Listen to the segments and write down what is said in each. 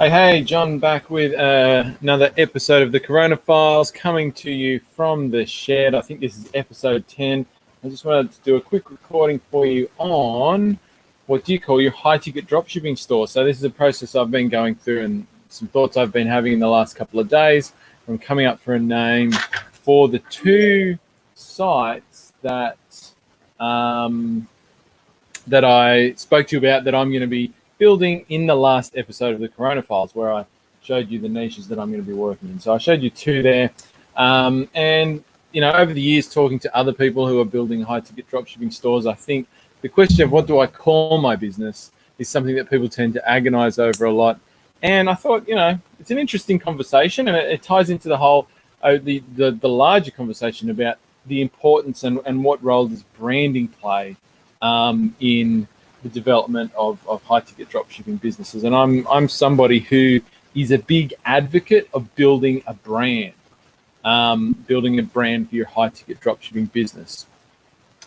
Hey, John, back with another episode of the Corona Files, coming to you from the shed. I think this is episode 10. I just wanted to do a quick recording for you on what do you call your high-ticket dropshipping store. So this is a process I've been going through and some thoughts I've been having in the last couple of days. I'm coming up for a name for the two sites that that I spoke to you about that I'm going to be building in the last episode of the Corona Files, where I showed you the niches that I'm going to be working in. So I showed you two there. And, you know, over the years, talking to other people who are building high-ticket dropshipping stores, I think the question of what do I call my business is something that people tend to agonize over a lot. And I thought, you know, it's an interesting conversation, and it ties into the whole, the larger conversation about the importance and what role does branding play in the development of high-ticket dropshipping businesses. And I'm somebody who is a big advocate of building a brand for your high-ticket dropshipping business.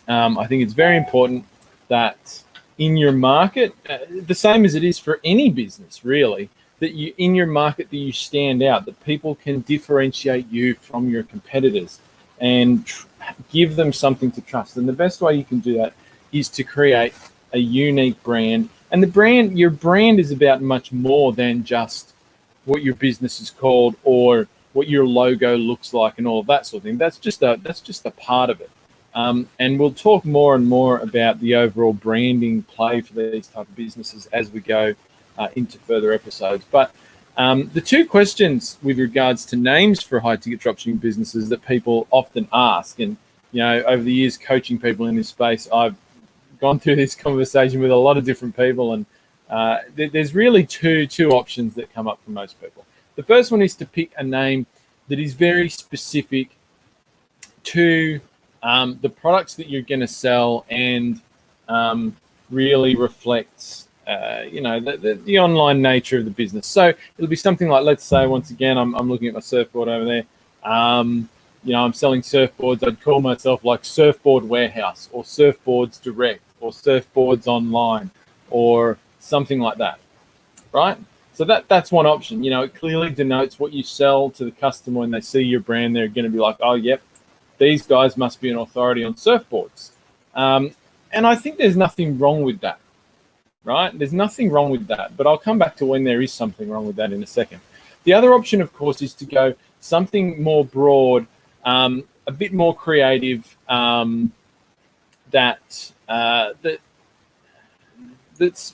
I think it's very important that in your market, the same as it is for any business, really, that you in your market that you stand out, that people can differentiate you from your competitors and give them something to trust. And the best way you can do that is to create a unique brand. And your brand is about much more than just what your business is called or what your logo looks like and all of that sort of thing. That's just a part of it. And we'll talk more and more about the overall branding play for these type of businesses as we go into further episodes. But the two questions with regards to names for high-ticket dropshipping businesses that people often ask, and you know, over the years coaching people in this space, I've gone through this conversation with a lot of different people, and there's really two options that come up for most people. The first one is to pick a name that is very specific to the products that you're going to sell and really reflects the online nature of the business. So it'll be something like, let's say, once again, I'm looking at my surfboard over there. I'm selling surfboards. I'd call myself like Surfboard Warehouse or Surfboards Direct or Surfboards Online or something like that, right? So that's one option. You know, it clearly denotes what you sell to the customer. When they see your brand, they're going to be like, oh, yep, these guys must be an authority on surfboards. And I think there's nothing wrong with that, right? There's nothing wrong with that. But I'll come back to when there is something wrong with that in a second. The other option, of course, is to go something more broad, a bit more creative, that's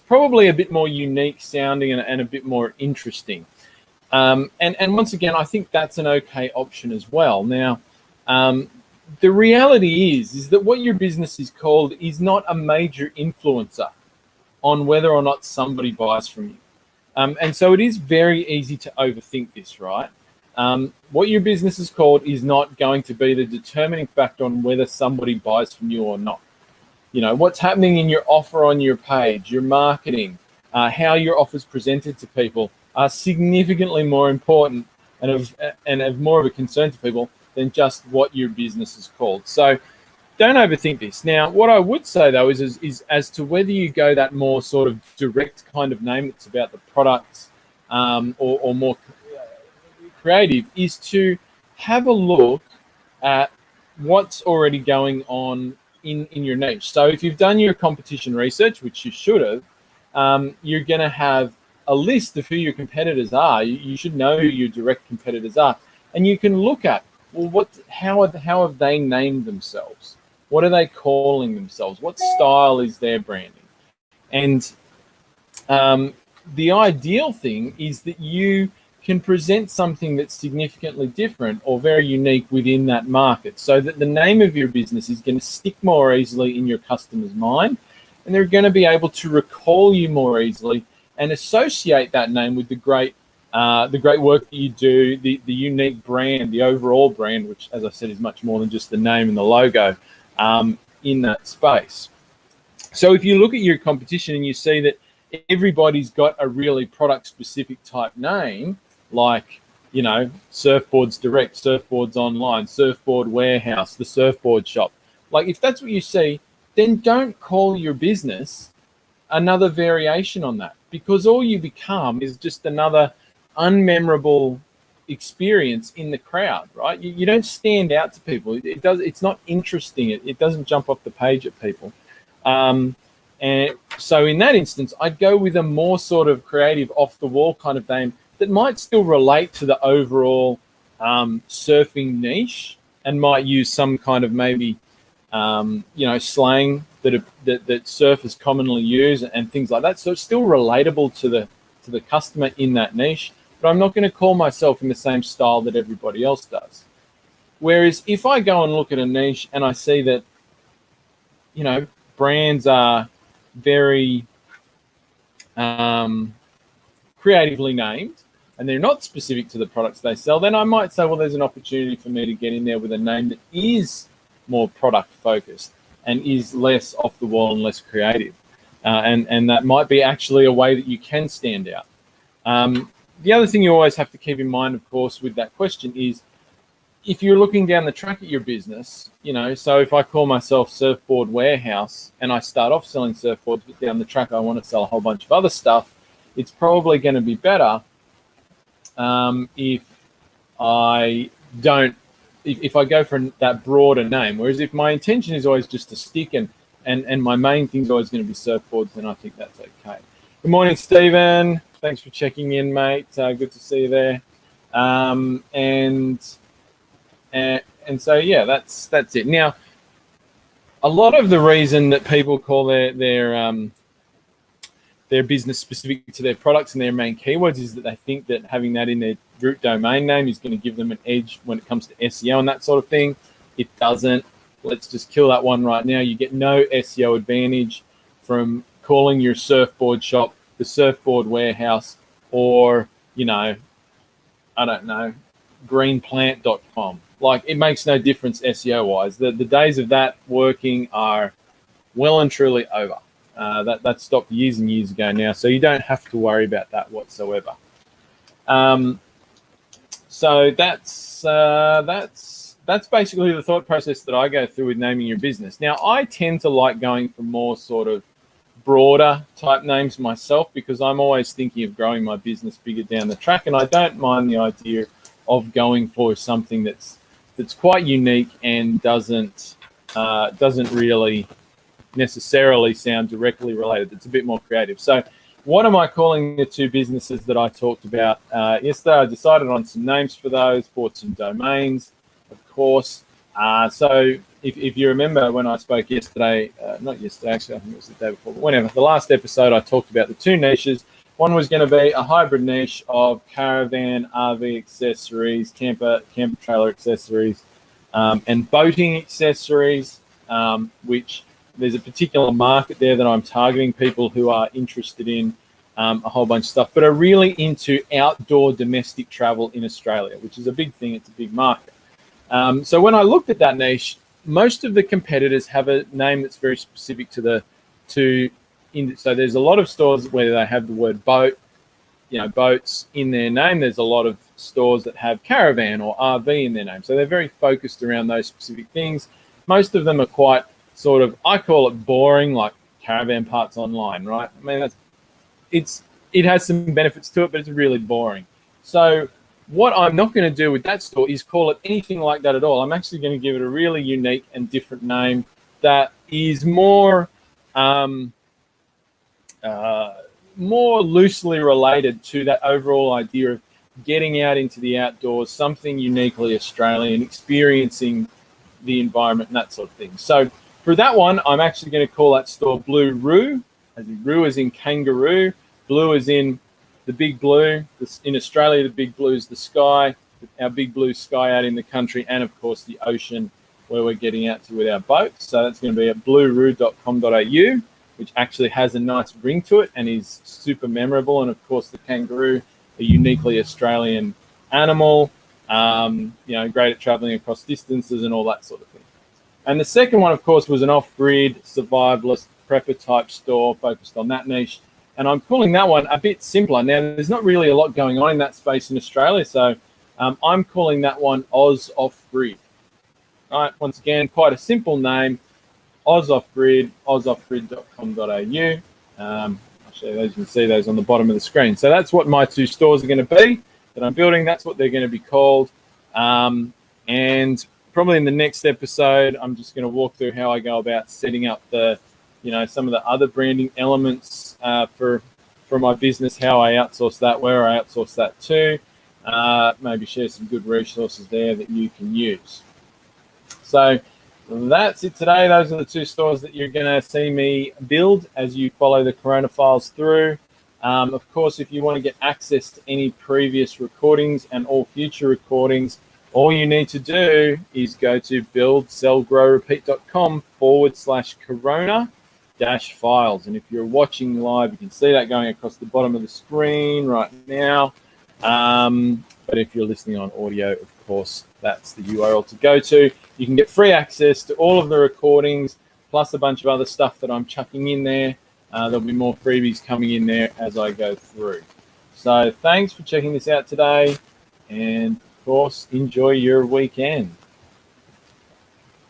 probably a bit more unique sounding and a bit more interesting. And once again, I think that's an okay option as well. Now, the reality is that what your business is called is not a major influencer on whether or not somebody buys from you. And so it is very easy to overthink this, right? What your business is called is not going to be the determining factor on whether somebody buys from you or not. You know, what's happening in your offer on your page, your marketing, how your offer is presented to people are significantly more important and of more of a concern to people than just what your business is called. So don't overthink this. Now, what I would say, though, is as to whether you go that more sort of direct kind of name that's about the products or more creative, is to have a look at what's already going on in your niche. So if you've done your competition research, which you should have, you're going to have a list of who your competitors are. You should know who your direct competitors are. And you can look at, well, how have they named themselves? What are they calling themselves? What style is their branding? And the ideal thing is that you can present something that's significantly different or very unique within that market, so that the name of your business is going to stick more easily in your customer's mind, and they're going to be able to recall you more easily and associate that name with the great work that you do, the unique brand, the overall brand, which, as I said, is much more than just the name and the logo in that space. So if you look at your competition and you see that everybody's got a really product-specific type name, like, you know, Surfboards Direct, Surfboards Online, Surfboard Warehouse, the Surfboard Shop. Like, if that's what you see, then don't call your business another variation on that. because all you become is just another unmemorable experience in the crowd, right? You don't stand out to people. It's not interesting. It doesn't jump off the page at people. And so in that instance, I'd go with a more sort of creative, off the wall kind of name that might still relate to the overall surfing niche, and might use some kind of maybe slang that surfers commonly use and things like that. So it's still relatable to the customer in that niche, but I'm not going to call myself in the same style that everybody else does. Whereas if I go and look at a niche and I see that, brands are very creatively named and they're not specific to the products they sell, then I might say, well, there's an opportunity for me to get in there with a name that is more product focused and is less off the wall and less creative. And that might be actually a way that you can stand out. The other thing you always have to keep in mind, of course, with that question is, if you're looking down the track at your business, so if I call myself Surfboard Warehouse and I start off selling surfboards, but down the track I want to sell a whole bunch of other stuff, it's probably going to be better if I go for that broader name. Whereas if my intention is always just to stick and my main thing is always going to be surfboards, then I think that's okay. Good morning, Stephen. Thanks for checking in, mate. Good to see you there. And so, yeah, that's it. Now, a lot of the reason that people call their business specific to their products and their main keywords is that they think that having that in their root domain name is going to give them an edge when it comes to SEO and that sort of thing. It doesn't. Let's just kill that one right now. You get no SEO advantage from calling your surfboard shop the Surfboard Warehouse, or, I don't know, greenplant.com. Like, it makes no difference SEO-wise. The days of that working are well and truly over. That stopped years and years ago now, so you don't have to worry about that whatsoever. So that's basically the thought process that I go through with naming your business. Now, I tend to like going for more sort of broader type names myself, because I'm always thinking of growing my business bigger down the track, and I don't mind the idea of going for something that's quite unique and doesn't really necessarily sound directly related. It's a bit more creative. So what am I calling the two businesses that I talked about yesterday? I decided on some names for those, bought some domains, of course. So if you remember when I spoke yesterday, not yesterday, actually, I think it was the day before, but whenever, the last episode, I talked about the two niches. One was going to be a hybrid niche of caravan, RV accessories, camper trailer accessories, and boating accessories, which there's a particular market there that I'm targeting, people who are interested in a whole bunch of stuff, but are really into outdoor domestic travel in Australia, which is a big thing. It's a big market. So when I looked at that niche, most of the competitors have a name that's very specific to so there's a lot of stores where they have the word boat, boats in their name. There's a lot of stores that have caravan or RV in their name. So they're very focused around those specific things. Most of them are quite sort of, I call it boring, like Caravan Parts Online, right? I mean, it has some benefits to it, but it's really boring. So what I'm not going to do with that store is call it anything like that at all. I'm actually going to give it a really unique and different name that is more loosely related to that overall idea of getting out into the outdoors, something uniquely Australian, experiencing the environment and that sort of thing. So for that one, I'm actually going to call that store Blue Roo, as in Roo as in kangaroo, blue as in the big blue. In Australia, the big blue is the sky, our big blue sky out in the country, and of course the ocean where we're getting out to with our boats. So that's going to be at blueroo.com.au, which actually has a nice ring to it and is super memorable. And of course the kangaroo, a uniquely Australian animal, great at traveling across distances and all that sort of thing. And the second one, of course, was an off-grid survivalist prepper type store focused on that niche. And I'm calling that one a bit simpler. Now, there's not really a lot going on in that space in Australia, so I'm calling that one Oz Off-Grid. All right, once again, quite a simple name, Oz Off-Grid, ozoffgrid.com.au. I show those. You can see those on the bottom of the screen. So that's what my 2 stores are going to be that I'm building. That's what they're going to be called. And probably in the next episode, I'm just going to walk through how I go about setting up the, some of the other branding elements for my business, how I outsource that, where I outsource that to. Maybe share some good resources there that you can use. So that's it today. Those are the 2 stores that you're going to see me build as you follow the Corona Files through. Of course, if you want to get access to any previous recordings and all future recordings, all you need to do is go to buildsellgrowrepeat.com/corona-files. And if you're watching live, you can see that going across the bottom of the screen right now. But if you're listening on audio, of course, that's the URL to go to. You can get free access to all of the recordings, plus a bunch of other stuff that I'm chucking in there. There'll be more freebies coming in there as I go through. So thanks for checking this out today. And of course, enjoy your weekend.